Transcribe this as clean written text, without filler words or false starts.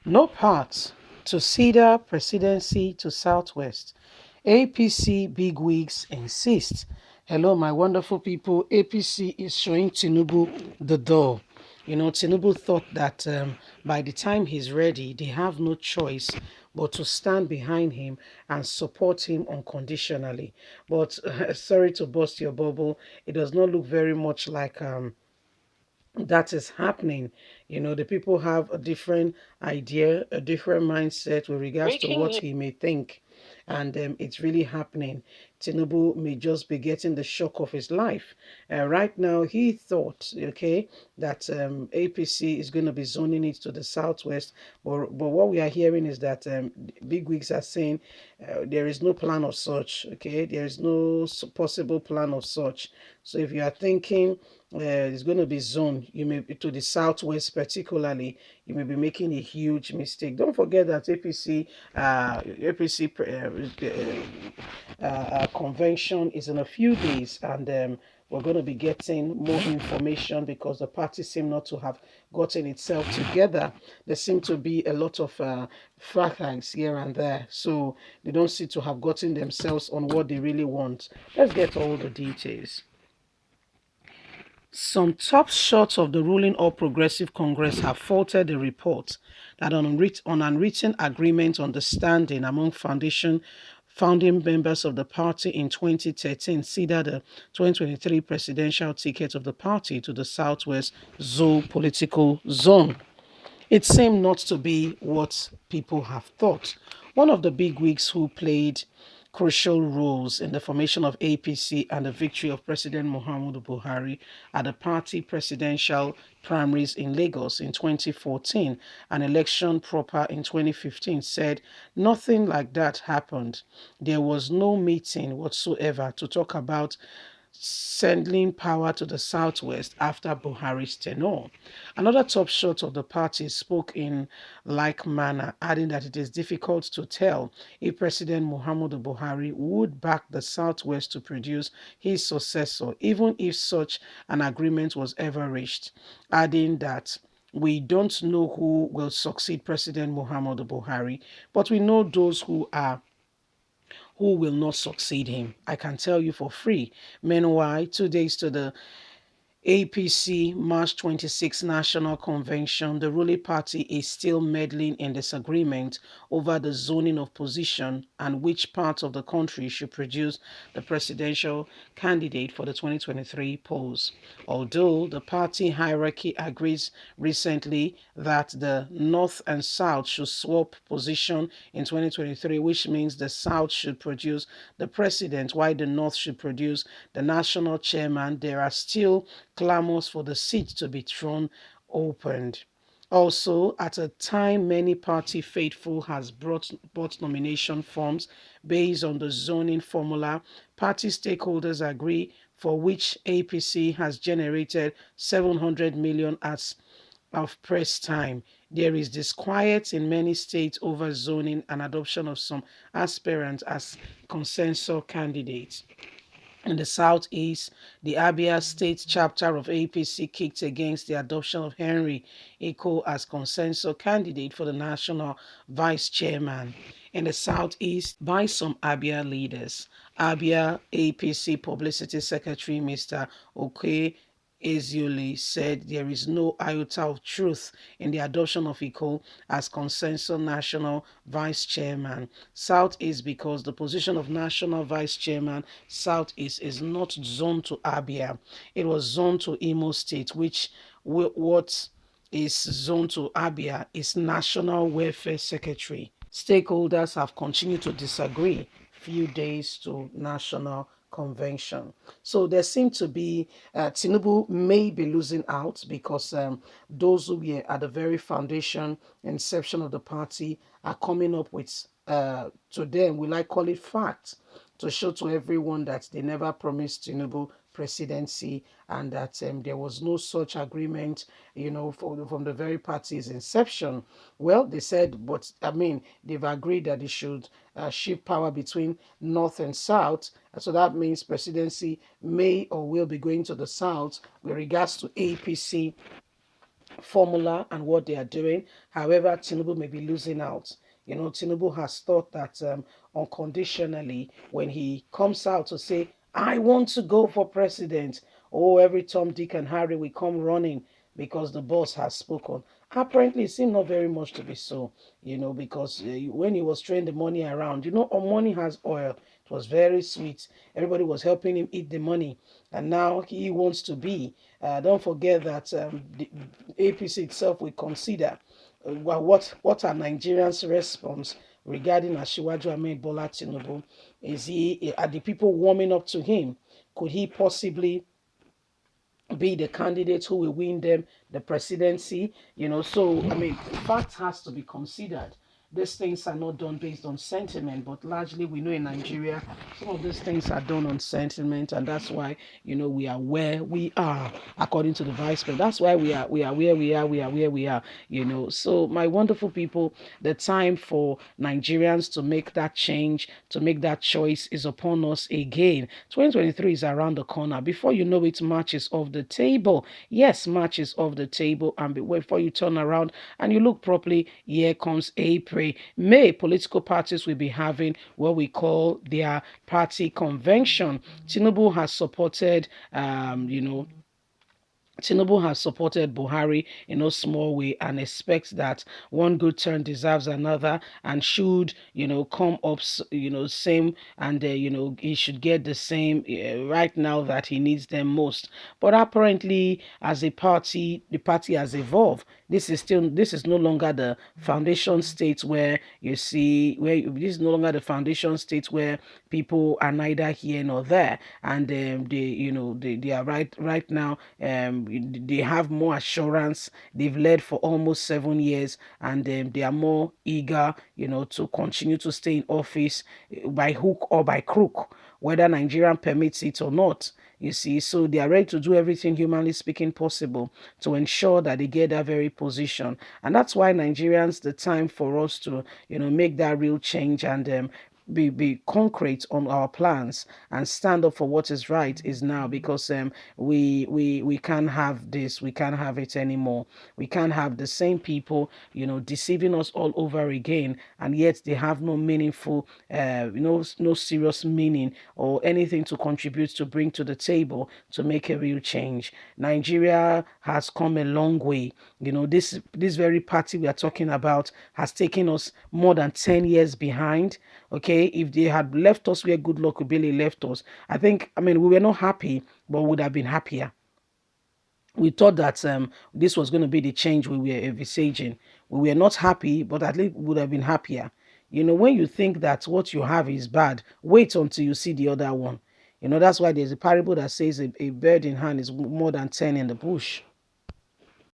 No path to Cedar presidency to Southwest. APC bigwigs insist. Hello, my wonderful people. APC is showing Tinubu the door. Tinubu thought that by the time he's ready, they have no choice but to stand behind him and support him unconditionally. But sorry to burst your bubble, it does not look very much like that is happening. The people have a different idea, a different mindset with regards to what he may think. And it's really happening. Tinubu may just be getting the shock of his life. Right now, he thought, okay, that APC is going to be zoning it to the southwest. But what we are hearing is that big wigs are saying there is no plan of such, okay? There is no possible plan of such. So if you are thinking it's going to be zoned, you may to the southwest particularly, you may be making a huge mistake. Don't forget that APC convention is in a few days, and we're going to be getting more information because the party seem not to have gotten itself together. There seem to be a lot of fracas here and there, so they don't seem to have gotten themselves on what they really want. Let's get all the details. Some top shots of the ruling All Progressive Congress have faulted the report that an unwritten agreement understanding among founding members of the party in 2013 ceded the 2023 presidential ticket of the party to the Southwest political zone. It seemed not to be what people have thought. One of the bigwigs who played crucial roles in the formation of APC and the victory of President Muhammadu Buhari at the party presidential primaries in Lagos in 2014 and election proper in 2015 said nothing like that happened. There was no meeting whatsoever to talk about sending power to the southwest after Buhari's tenure. Another top shot of the party spoke in like manner, adding that it is difficult to tell if President Muhammadu Buhari would back the southwest to produce his successor, even if such an agreement was ever reached, adding that we don't know who will succeed President Muhammadu Buhari, but we know those who will not succeed him. I can tell you for free. Meanwhile, 2 days to the APC March 26 National Convention, the ruling party is still meddling in disagreement over the zoning of position and which part of the country should produce the presidential candidate for the 2023 polls. Although the party hierarchy agrees recently that the North and South should swap position in 2023, which means the South should produce the president while the North should produce the national chairman, there are still clamors for the seat to be thrown opened. Also, at a time many party faithful has brought nomination forms based on the zoning formula, party stakeholders agree, for which APC has generated 700 million as of press time. There is disquiet in many states over zoning and adoption of some aspirants as consensus candidates. In the southeast, the Abia State chapter of APC kicked against the adoption of Henry Eko as consensus candidate for the national vice chairman. In the southeast, by some Abia leaders, Abia APC Publicity Secretary Mr. Oke Eziole said there is no iota of truth in the adoption of Iko as consensus national vice chairman. Southeast because the position of national vice chairman Southeast is not zoned to Abia. It was zoned to Imo State, which what is zoned to Abia is National Welfare Secretary. Stakeholders have continued to disagree few days to national convention. So there seem to be Tinubu may be losing out because those who were at the very foundation inception of the party are coming up with to them, will I call it fact, to show to everyone that they never promised Tinubu presidency and that there was no such agreement, from the very party's inception. Well, they said, but I mean, they've agreed that they should shift power between North and South. So that means presidency may or will be going to the South with regards to APC formula and what they are doing. However, Tinubu may be losing out. Tinubu has thought that unconditionally, when he comes out to say, I want to go for president, oh, every Tom, Dick, and Harry will come running because the boss has spoken. Apparently, it seemed not very much to be so, because when he was throwing the money around, money has oil. It was very sweet. Everybody was helping him eat the money. And now he wants to be. Don't forget that the APC itself will consider what are Nigerians' response regarding Asiwaju Ahmed Bola Tinubu. Are the people warming up to him? Could he possibly be the candidate who will win them the presidency? So I mean, fact has to be considered. These things are not done based on sentiment, but largely we know in Nigeria some of these things are done on sentiment, and that's why we are where we are, according to the vice president. That's why we are where we are, we are where we are. So my wonderful people, the time for Nigerians to make that change, to make that choice is upon us again. 2023 is around the corner. Before you know it, March is off the table. Yes, March is off the table, and before you turn around and you look properly, here comes April. May, political parties will be having what we call their party convention. Tinubu has supported, Tinubu has supported Buhari in no small way and expects that one good turn deserves another, and should, come up, same, and, he should get the same right now that he needs them most. But apparently, as a party, the party has evolved. This is no longer the foundation state where this is no longer the foundation state where people are neither here nor there, and they are right now. They have more assurance. They've led for almost 7 years, and they are more eager, to continue to stay in office by hook or by crook, whether Nigerian permits it or not. You see, so they are ready to do everything humanly speaking possible to ensure that they get that very position. And that's why Nigerians, the time for us to, make that real change and be concrete on our plans and stand up for what is right is now, because we can't have this, we can't have it anymore. We can't have the same people deceiving us all over again, and yet they have no meaningful no serious meaning or anything to contribute to bring to the table to make a real change. Nigeria has come a long way. This very party we are talking about has taken us more than 10 years behind. Okay, if they had left us where good luck Ubele left us, I mean, we were not happy, but we would have been happier. We thought that this was going to be the change we were envisaging. We were not happy, but at least we would have been happier. When you think that what you have is bad, wait until you see the other one. That's why there's a parable that says a bird in hand is more than 10 in the bush.